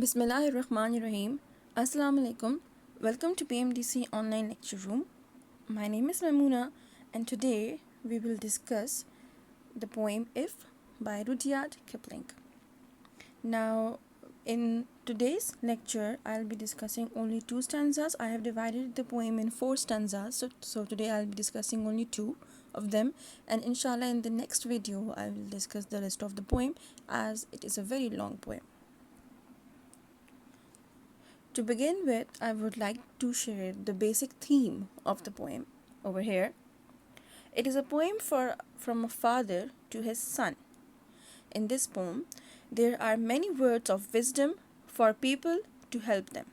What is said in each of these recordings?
Bismillahirrahmanirrahim. Assalamu alaikum. Welcome to PMDC Online Lecture Room. My name is Memoona, and today we will discuss the poem If by Rudyard Kipling. Now, in today's lecture, I'll be discussing only two stanzas. I have divided the poem in four stanzas, so today I'll be discussing only two of them, and inshallah, in the next video, I will discuss the rest of the poem as it is a very long poem. To begin with, I would like to share the basic theme of the poem over here. It is a poem from a father to his son. In this poem, there are many words of wisdom for people to help them.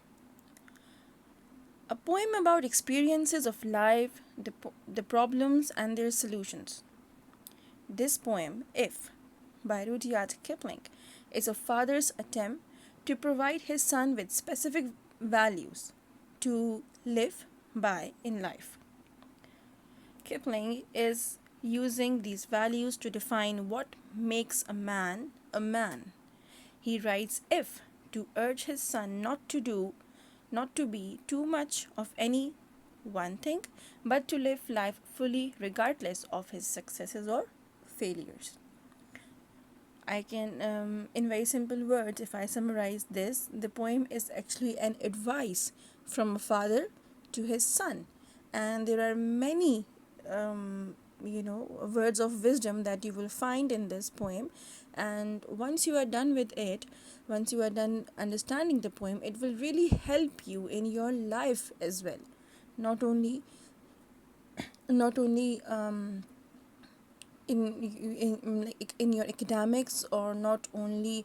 A poem about experiences of life, the problems and their solutions. This poem, If, by Rudyard Kipling, is a father's attempt to provide his son with specific values to live by in life. Kipling is using these values to define what makes a man a man. He writes if to urge his son not to be too much of any one thing, but to live life fully regardless of his successes or failures. I can, in very simple words, if I summarize this, the poem is actually an advice from a father to his son. And there are many, words of wisdom that you will find in this poem. And once you are done with it, once you are done understanding the poem, it will really help you in your life as well. Not only in your academics, or not only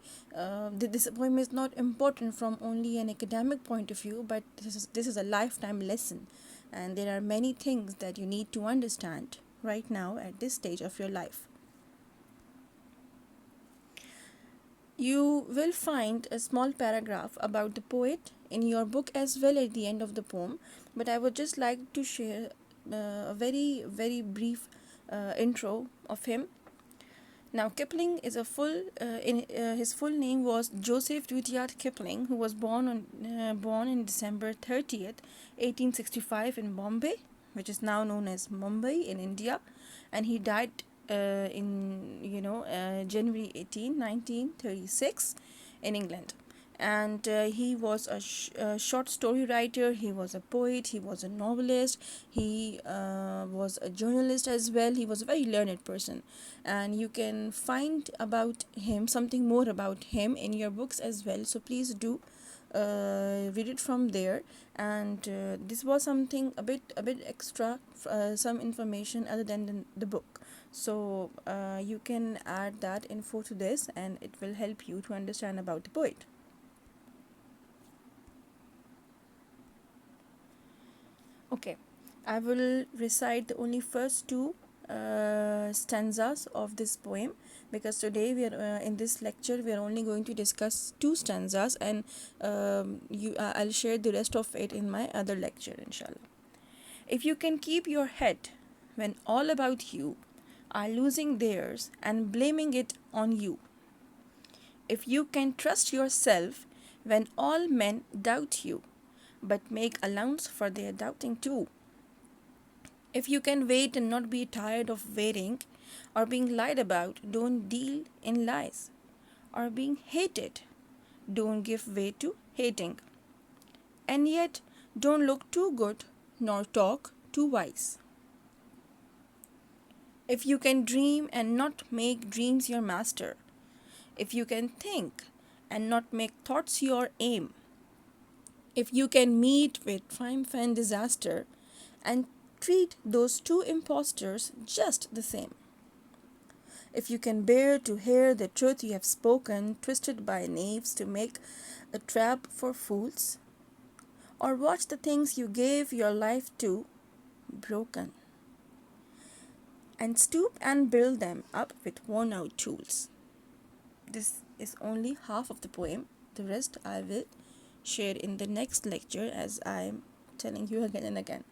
this poem is not important from only an academic point of view, but this is a lifetime lesson, and there are many things that you need to understand right now at this stage of your life. You will find a small paragraph about the poet in your book as well at the end of the poem, but I would just like to share a very brief intro of him. Now, Kipling is his full name was Joseph Rudyard Kipling, who was born in December 30th, 1865 in Bombay, which is now known as Mumbai in India, and he died in January 18, 1936 in England. And he was a short story writer, he was a poet, he was a novelist, he was a journalist as well. He was a very learned person, and you can find about him something more about him in your books as well, so please do read it from there. And this was something a bit extra, some information other than the book, so you can add that info to this, and it will help you to understand about the poet. Okay, I will recite the only first two stanzas of this poem, because today we are in this lecture we are only going to discuss two stanzas, and I'll share the rest of it in my other lecture, inshallah. If you can keep your head when all about you are losing theirs and blaming it on you, if you can trust yourself when all men doubt you, but make allowance for their doubting too. If you can wait and not be tired of waiting, or being lied about, don't deal in lies, or being hated, don't give way to hating. And yet, don't look too good, nor talk too wise. If you can dream and not make dreams your master, if you can think and not make thoughts your aim, if you can meet with triumph and disaster and treat those two impostors just the same, if you can bear to hear the truth you have spoken twisted by knaves to make a trap for fools, or watch the things you gave your life to broken, and stoop and build them up with worn out tools. This is only half of the poem. The rest I will share in the next lecture, as I'm telling you again and again.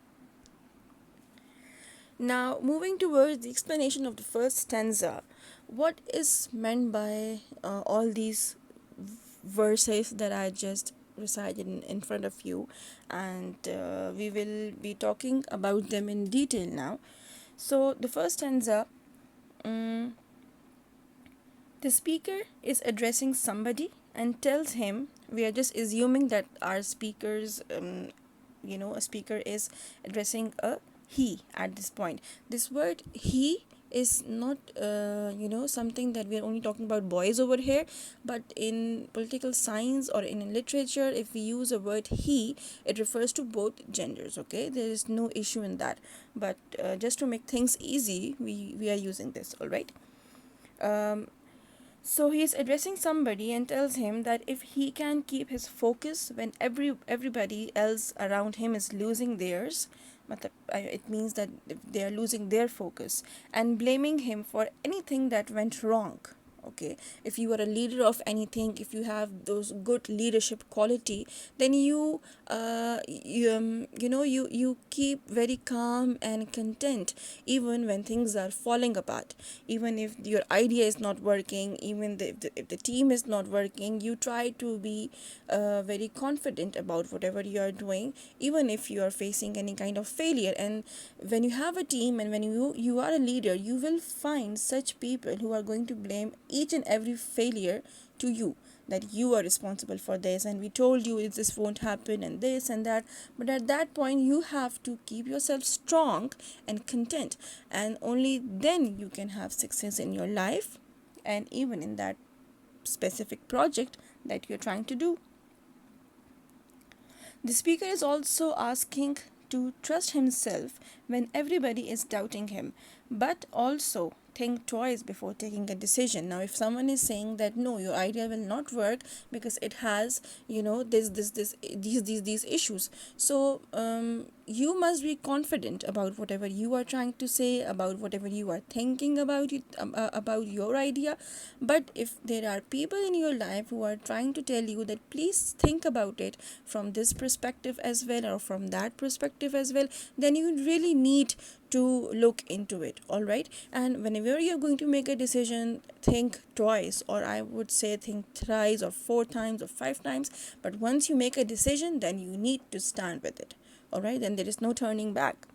Now, moving towards the explanation of the first stanza, what is meant by all these verses that I just recited in front of you, and we will be talking about them in detail now. So, the first stanza, um, the speaker is addressing somebody and tells him, we are just assuming that our speakers, a speaker is addressing a he at this point. This word he is not, something that we are only talking about boys over here, but in political science or in literature, if we use a word he, it refers to both genders, okay? There is no issue in that. But just to make things easy, we are using this, all right? Um, so he's addressing somebody and tells him that if he can keep his focus when everybody else around him is losing theirs, it means that they are losing their focus and blaming him for anything that went wrong. Okay, if you are a leader of anything, if you have those good leadership quality, then you keep very calm and content even when things are falling apart, even if your idea is not working, even if the team is not working, you try to be very confident about whatever you are doing, even if you are facing any kind of failure. And when you have a team and when you are a leader, you will find such people who are going to blame each and every failure to you, that you are responsible for this, and we told you this won't happen, and this and that. But at that point, you have to keep yourself strong and content, and only then you can have success in your life and even in that specific project that you're trying to do. The speaker is also asking to trust himself when everybody is doubting him, but also think twice before taking a decision. Now, if someone is saying that no, your idea will not work because it has, these issues, so you must be confident about whatever you are trying to say, about whatever you are thinking about it, about your idea. But if there are people in your life who are trying to tell you that please think about it from this perspective as well or from that perspective as well, then you really need to look into it, all right? And whenever you're going to make a decision, think twice, or I would say think thrice or four times or five times. But once you make a decision, then you need to stand with it, all right? Then there is no turning back.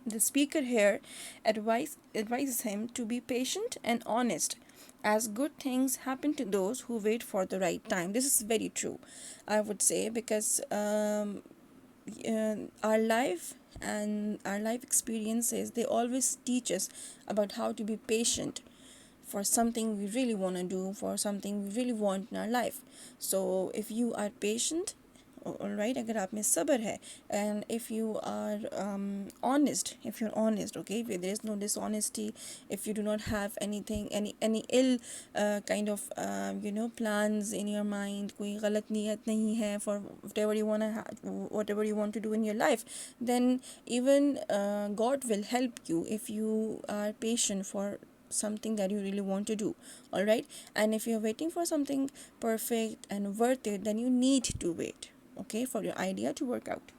The speaker here advises him to be patient and honest, as good things happen to those who wait for the right time. This is very true, I would say, because our life and our life experiences, they always teach us about how to be patient for something we really want to do, for something we really want in our life. So if you are patient, all right, अगर आप में सब्र है, and if you are honest, if you're honest, okay, if there is no dishonesty, if you do not have anything, any ill kind of plans in your mind, कोई गलत नियत नहीं है for whatever you want to do in your life, then even God will help you if you are patient for something that you really want to do, all right? And if you're waiting for something perfect and worth it, then you need to wait, okay, for your idea to work out.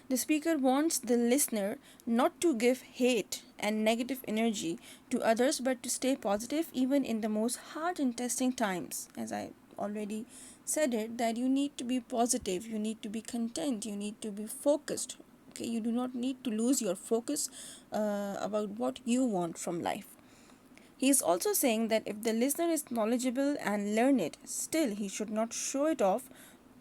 The speaker wants the listener not to give hate and negative energy to others, but to stay positive even in the most hard and testing times. As I already said it, that you need to be positive, you need to be content, you need to be focused. Okay, you do not need to lose your focus about what you want from life. He is also saying that if the listener is knowledgeable and learned, still he should not show it off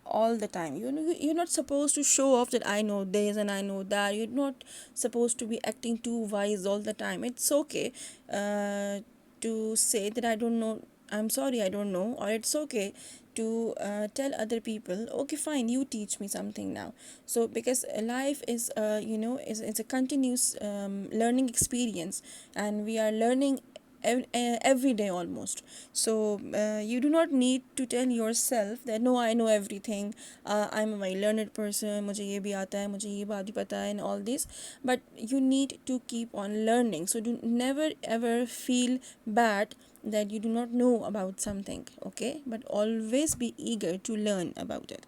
all the time. You're not supposed to show off that I know this and I know that. You're not supposed to be acting too wise all the time. It's okay to say that I don't know, I'm sorry, I don't know, or it's okay to tell other people, okay, fine, you teach me something now. So because life is is a continuous learning experience, and we are learning every day almost. So you do not need to tell yourself that no, I know everything, I'm a very learned person, मुझे ये भी आता है, मुझे ये बात भी पता है, and all this. But you need to keep on learning, so do never ever feel bad that you do not know about something, okay? But always be eager to learn about it.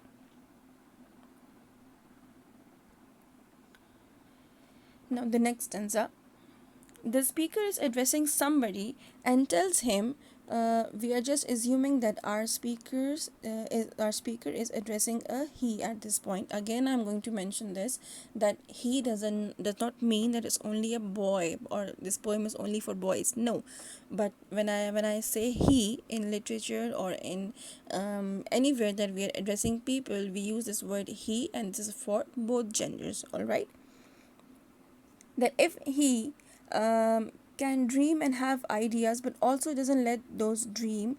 Now the next stanza, the speaker is addressing somebody and tells him we are just assuming that our speaker is addressing a he at this point. Again, I'm going to mention this, that he does not mean that it's only a boy or this poem is only for boys. No, but when I say he in literature or in anywhere that we are addressing people, we use this word he, and this is for both genders. All right, that if he can dream and have ideas but also doesn't let those dreams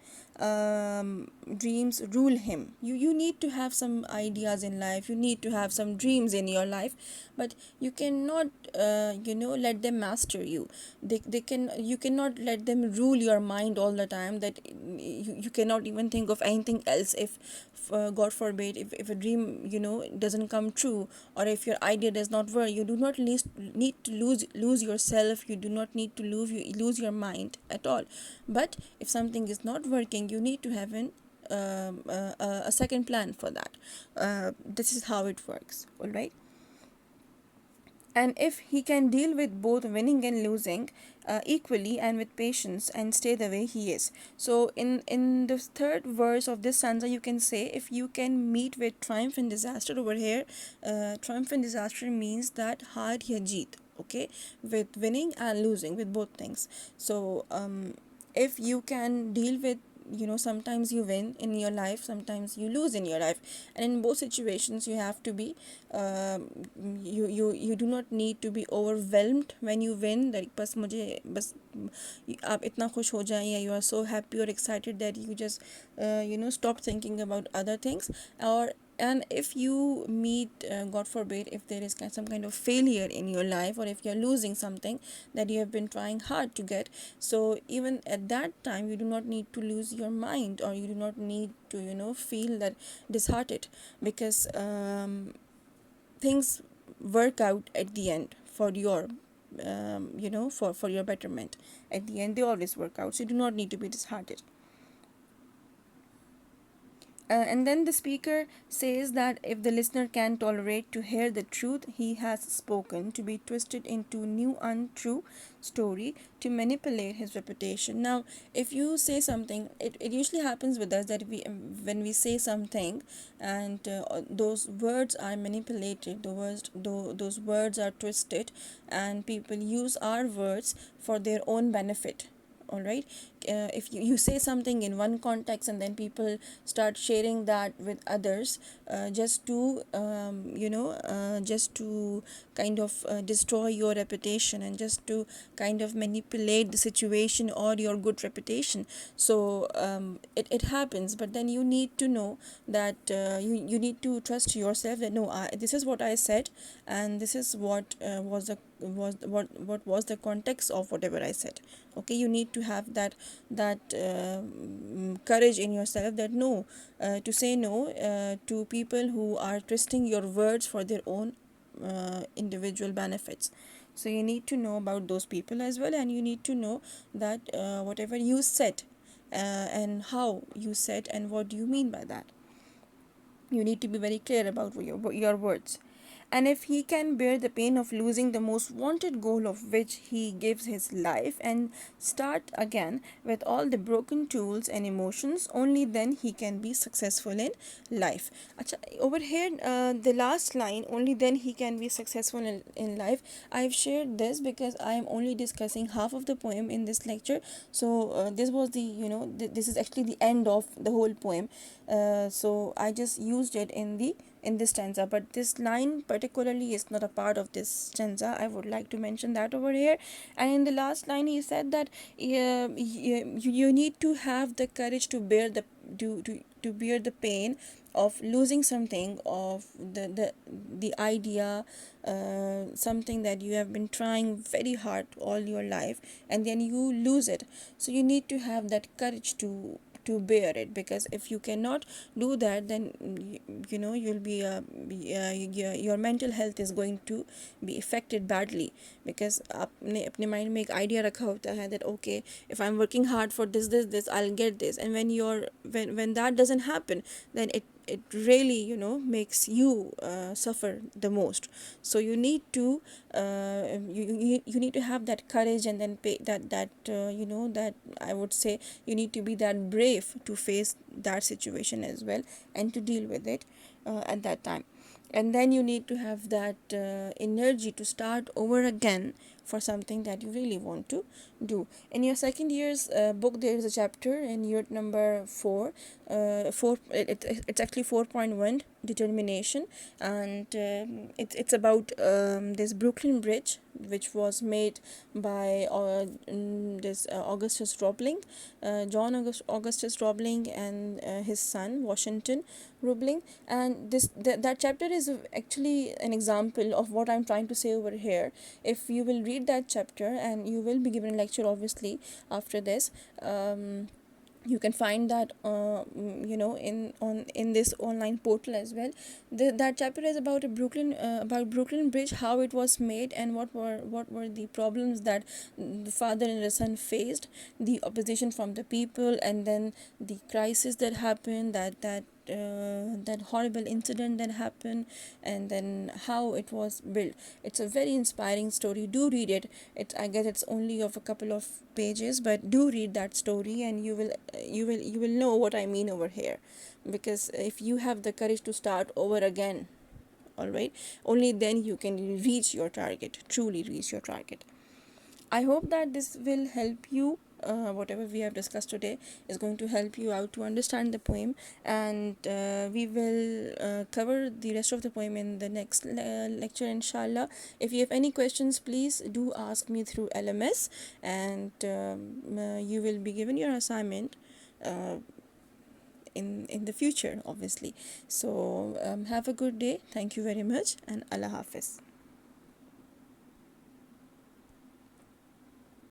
rule him. You need to have some ideas in life, you need to have some dreams in your life, but you cannot let them master you. They can You cannot let them rule your mind all the time, that you cannot even think of anything else if god forbid, if a dream doesn't come true, or if your idea does not work. You do not need to lose yourself, you do not need to lose your mind at all. But if something is not working, you need to have a second plan for that. This is how it works. All right, and if he can deal with both winning and losing equally and with patience and stay the way he is. So in the third verse of this stanza, you can say, if you can meet with triumph and disaster. Over here, triumph and disaster means that har ya jeet, okay, with winning and losing, with both things. So if you can deal with, sometimes you win in your life, sometimes you lose in your life, and in both situations you have to be you do not need to be overwhelmed when you win, that बस मुझे बस आप इतना खुश हो जाएं, या you are so happy or excited that you just stop thinking about other things. Or and if you meet god forbid, if there is some kind of failure in your life, or if you're losing something that you have been trying hard to get, so even at that time you do not need to lose your mind, or you do not need to feel that disheartened, because things work out at the end for your for your betterment. At the end they always work out, so you do not need to be disheartened. And then the speaker says that if the listener can tolerate to hear the truth he has spoken to be twisted into new untrue story to manipulate his reputation. Now, if you say something, it usually happens with us that when we say something, and those words are manipulated, those words are twisted, and people use our words for their own benefit. All right, if you say something in one context, and then people start sharing that with others, just to just to kind of destroy your reputation, and just to kind of manipulate the situation or your good reputation. So it happens, but then you need to know that you need to trust yourself, that no, this is what I said, and this is what what was the context of whatever I said. Okay, you need to have that courage in yourself, that no, to say no to people who are twisting your words for their own individual benefits. So you need to know about those people as well, and you need to know that whatever you said, and how you said, and what do you mean by that. You need to be very clear about your words. And if he can bear the pain of losing the most wanted goal of which he gives his life, and start again with all the broken tools and emotions, only then he can be successful in life. Acha, over here, the last line, only then he can be successful in life. I've shared this because I am only discussing half of the poem in this lecture. So this was the, this is actually the end of the whole poem. So I just used it in this stanza, but this line particularly is not a part of this stanza. I would like to mention that over here. And in the last line he said that you need to have the courage to bear to bear the pain of losing something, of the idea, something that you have been trying very hard all your life, and then you lose it. So you need to have that courage to bear it, because if you cannot do that, then you'll be your mental health is going to be affected badly, because आपने अपने mind में एक idea रखा होता है that okay, if I'm working hard for this I'll get this, and when that doesn't happen, then it really, makes you suffer the most. So you need to you need to have that courage, and then pay that I would say you need to be that brave to face that situation as well, and to deal with it at that time. And then you need to have that energy to start over again for something that you really want to do. In your second year's book, there is a chapter in unit number 4. It's actually 4.1, determination. And it's about this Brooklyn Bridge, which was made by this Augustus Roebling, Augustus Roebling, and his son Washington Roebling. And that chapter is actually an example of what I'm trying to say over here. If you will read that chapter, and you will be given a lecture obviously after this, you can find that in this online portal as well. That chapter is about about Brooklyn Bridge, how it was made, and what were the problems that the father and the son faced, the opposition from the people, and then the crisis that happened, that horrible incident that happened, and then how it was built. It's a very inspiring story. Do read it. I guess it's only of a couple of pages, but do read that story, and you will know what I mean over here. Because if you have the courage to start over again, all right, only then you can reach your target, truly reach your target. I hope that this will help you. Whatever we have discussed today is going to help you out to understand the poem, and we will cover the rest of the poem in the next lecture, inshallah. If you have any questions, please do ask me through LMS, and you will be given your assignment uh, in the future, obviously. So have a good day. Thank you very much, and Allah Hafiz.